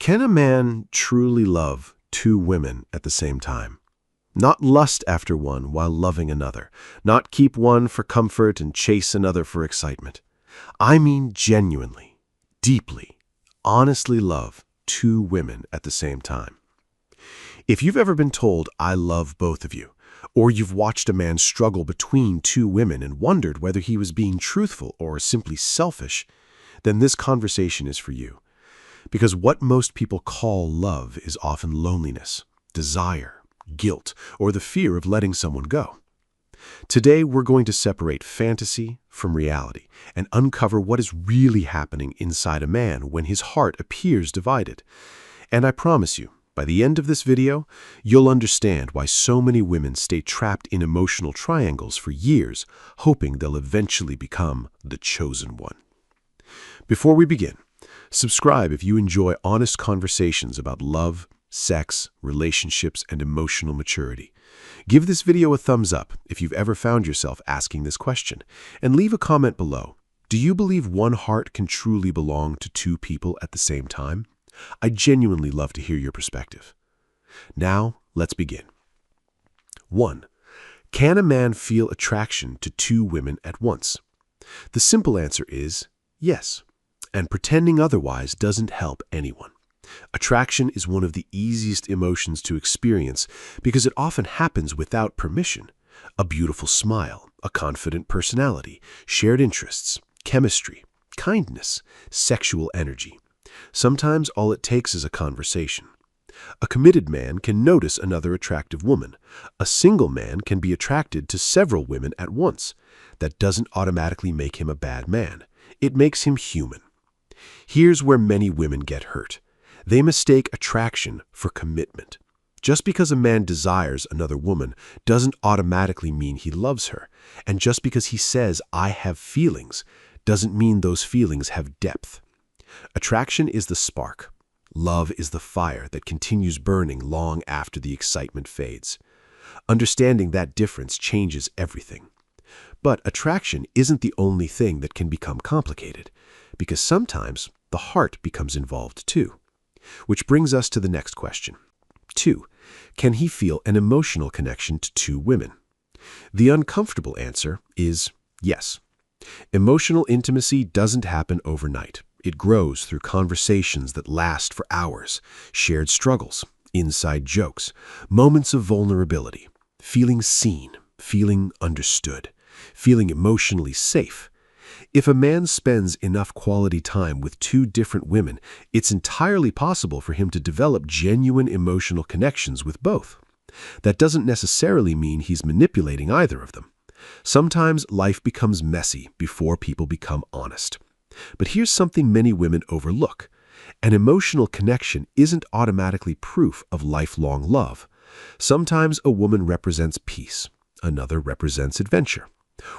Can a man truly love two women at the same time? Not lust after one while loving another, not keep one for comfort and chase another for excitement. I mean genuinely, deeply, honestly love two women at the same time. If you've ever been told, "I love both of you," or you've watched a man struggle between two women and wondered whether he was being truthful or simply selfish, then this conversation is for you. Because what most people call love is often loneliness, desire, guilt, or the fear of letting someone go. Today, we're going to separate fantasy from reality and uncover what is really happening inside a man when his heart appears divided. And I promise you, by the end of this video, you'll understand why so many women stay trapped in emotional triangles for years, hoping they'll eventually become the chosen one. Before we begin, subscribe if you enjoy honest conversations about love, sex, relationships, and emotional maturity. Give this video a thumbs up if you've ever found yourself asking this question, and leave a comment below. Do you believe one heart can truly belong to two people at the same time? I genuinely love to hear your perspective. Now, let's begin. 1. Can a man feel attraction to two women at once? The simple answer is yes. And pretending otherwise doesn't help anyone. Attraction is one of the easiest emotions to experience because it often happens without permission. A beautiful smile, a confident personality, shared interests, chemistry, kindness, sexual energy. Sometimes all it takes is a conversation. A committed man can notice another attractive woman. A single man can be attracted to several women at once. That doesn't automatically make him a bad man. It makes him human. Here's where many women get hurt. They mistake attraction for commitment. Just because a man desires another woman doesn't automatically mean he loves her. And just because he says, "I have feelings," doesn't mean those feelings have depth. Attraction is the spark. Love is the fire that continues burning long after the excitement fades. Understanding that difference changes everything. But attraction isn't the only thing that can become complicated, because sometimes the heart becomes involved too. Which brings us to the next question. 2. Can he feel an emotional connection to two women? The uncomfortable answer is yes. Emotional intimacy doesn't happen overnight. It grows through conversations that last for hours, shared struggles, inside jokes, moments of vulnerability, feeling seen, feeling understood, feeling emotionally safe. If a man spends enough quality time with two different women, it's entirely possible for him to develop genuine emotional connections with both. That doesn't necessarily mean he's manipulating either of them. Sometimes life becomes messy before people become honest. But here's something many women overlook. An emotional connection isn't automatically proof of lifelong love. Sometimes a woman represents peace, another represents adventure.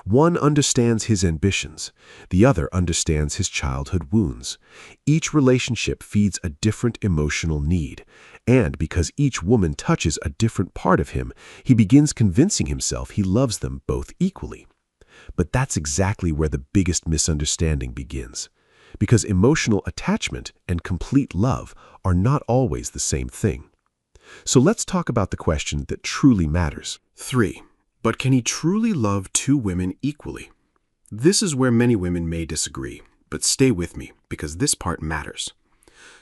One understands his ambitions, the other understands his childhood wounds. Each relationship feeds a different emotional need, and because each woman touches a different part of him, he begins convincing himself he loves them both equally. But that's exactly where the biggest misunderstanding begins, because emotional attachment and complete love are not always the same thing. So let's talk about the question that truly matters. 3. But can he truly love two women equally? This is where many women may disagree, but stay with me because this part matters.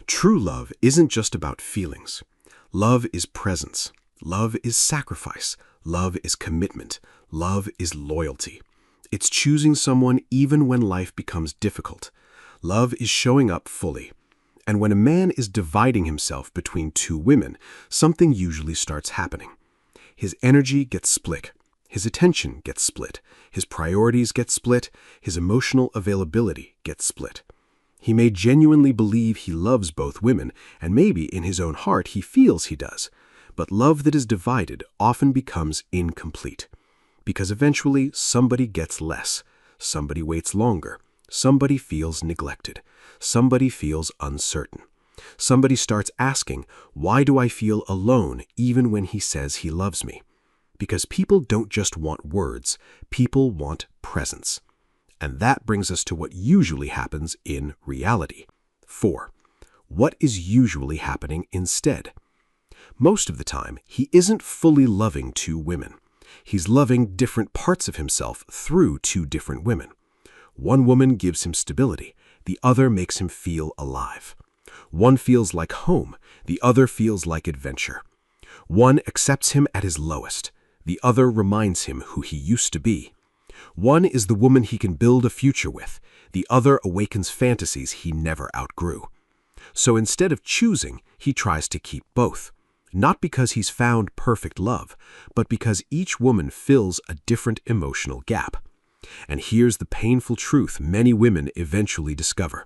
True love isn't just about feelings. Love is presence. Love is sacrifice. Love is commitment. Love is loyalty. It's choosing someone even when life becomes difficult. Love is showing up fully. And when a man is dividing himself between two women, something usually starts happening. His energy gets split. His attention gets split. His priorities get split. His emotional availability gets split. He may genuinely believe he loves both women, and maybe in his own heart he feels he does. But love that is divided often becomes incomplete. Because eventually somebody gets less. Somebody waits longer. Somebody feels neglected. Somebody feels uncertain. Somebody starts asking, "Why do I feel alone even when he says he loves me?" Because people don't just want words, people want presence. And that brings us to what usually happens in reality. 4. what is usually happening instead? Most of the time, he isn't fully loving two women. He's loving different parts of himself through two different women. One woman gives him stability, the other makes him feel alive. One feels like home, the other feels like adventure. One accepts him at his lowest, the other reminds him who he used to be. One is the woman he can build a future with, the other awakens fantasies he never outgrew. So instead of choosing, he tries to keep both. Not because he's found perfect love, but because each woman fills a different emotional gap. And here's the painful truth many women eventually discover.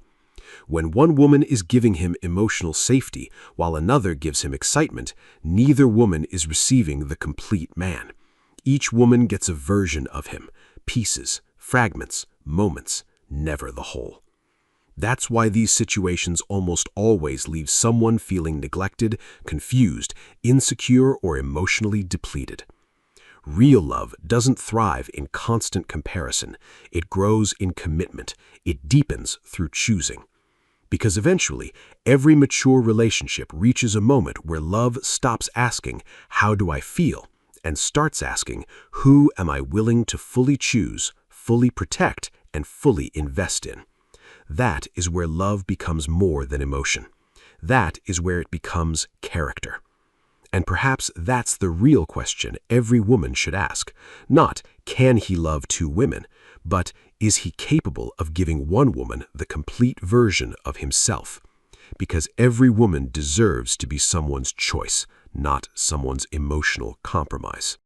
When one woman is giving him emotional safety while another gives him excitement, neither woman is receiving the complete man. Each woman gets a version of him, pieces, fragments, moments, never the whole. That's why these situations almost always leave someone feeling neglected, confused, insecure, or emotionally depleted. Real love doesn't thrive in constant comparison. It grows in commitment. It deepens through choosing. Because eventually, every mature relationship reaches a moment where love stops asking, "How do I feel?" and starts asking, "Who am I willing to fully choose, fully protect, and fully invest in?" That is where love becomes more than emotion. That is where it becomes character. And perhaps that's the real question every woman should ask. Not, can he love two women, but is he capable of giving one woman the complete version of himself? Because every woman deserves to be someone's choice, not someone's emotional compromise.